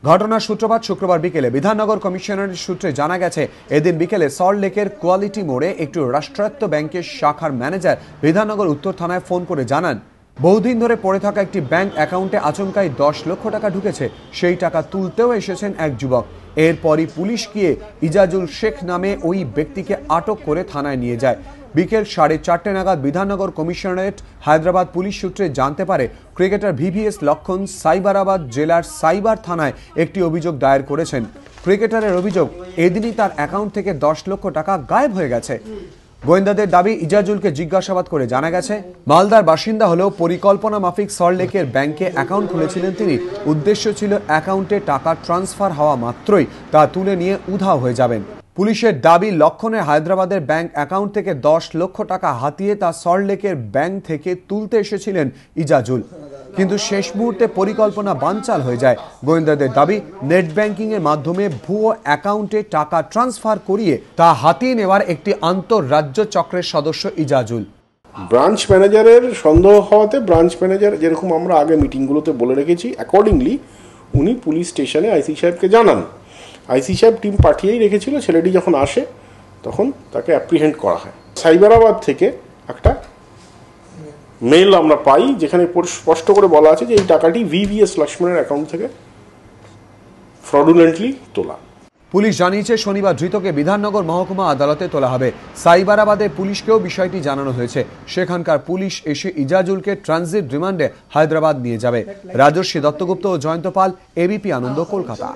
ঘটনার সূত্রপাত শুক্রবার বিকেলে বিধাননগর কমিশনারের সূত্রে জানা গেছে, এদিন বিকেলে সল্টলেকের কোয়ালিটি মোড়ে একটি রাষ্ট্রায়ত্ত ব্যাংকের শাখার ম্যানেজার বিধাননগর উত্তর থানায় ফোন করে জানান, বহুদিন ধরে পড়ে থাকা একটি ব্যাংক অ্যাকাউন্টে আচমকাই 10 লক্ষ টাকা ঢুকেছে। সেই টাকা তুলতেও এসেছেন এক যুবক। এরপরই পুলিশ গিয়ে ইজাজুল শেখ নামে ওই ব্যক্তিকে আটক করে থানায় নিয়ে যায়। বিকেল 4:30 নাগাদ বিধাননগর কমিশনারেট হায়দ্রাবাদ পুলিশ সূত্রে জানতে পারে, ক্রিকেটার ভিভিএস লক্ষণ সাইবারাবাদ জেলার সাইবার থানায় একটি অভিযোগ দায়ের করেছেন। ক্রিকেটারের অভিযোগ, এদিনই তার অ্যাকাউন্ট থেকে 10 লক্ষ টাকা গায়েব হয়ে গেছে। গোয়েন্দাদের দাবি, ইজাজুলকে জিজ্ঞাসাবাদ করে জানা গেছে, মালদার বাসিন্দা হলেও পরিকল্পনা মাফিক সল্টলেকের ব্যাংকে অ্যাকাউন্ট খুলেছিলেন তিনি। উদ্দেশ্য ছিল অ্যাকাউন্টে টাকা ট্রান্সফার হওয়া মাত্রই তা তুলে নিয়ে উধাও হয়ে যাবেন। পুলিশের দাবি, লক্ষণের হায়দ্রাবাদের ব্যাংক অ্যাকাউন্ট থেকে 10 লক্ষ টাকা হাতিয়ে তা সল্টলেকের ব্যাংক থেকে তুলতে এসেছিলেন ইজাজুল, কিন্তু শেষ মুহূর্তে পরিকল্পনা বানচাল হয়ে যায়। গোয়েন্দাদের দাবি, নেট ব্যাংকিং এর মাধ্যমে ভুয়ো অ্যাকাউন্টে টাকা ট্রান্সফার করিয়ে তা হাতিয়ে নেওয়ার একটি আন্তঃরাজ্য চক্রের সদস্য ইজাজুল। ব্রাঞ্চ ম্যানেজারের সন্দেহ হওয়াতে ব্রাঞ্চ ম্যানেজার, যেরকম আমরা আগে মিটিংগুলোতে বলে রেখেছি, অ্যাকর্ডিংলি উনি পুলিশ স্টেশনে আইসি সাহেবকে জানান। আইসি সাহেব টিম পাঠিয়েই রেখেছিল। ছেলেটি যখন আসে তখন তাকে অ্যাপ্রিহেন্ড করা হয়। সাইবারাবাদ থেকে একটা মেল আমরা পাই, যেখানে স্পষ্ট করে বলা আছে যে এই টাকাটি ভিভিএস লক্ষ্মণের অ্যাকাউন্ট থেকে ফ্রডুলেন্টলি তোলা। পুলিশ জানিয়েছে, শনিবার ধৃতকে বিধাননগর মহকুমা আদালতে তোলা হবে। সাইবারাবাদের পুলিশকেও বিষয়টি জানানো হয়েছে। সেখানকার পুলিশ এসে ইজাজুলকে ট্রানজিট রিমান্ডে হায়দ্রাবাদ নিয়ে যাবে। রাজস্বী দত্তগুপ্ত ও জয়ন্ত পাল, এবিপি আনন্দ, কলকাতা।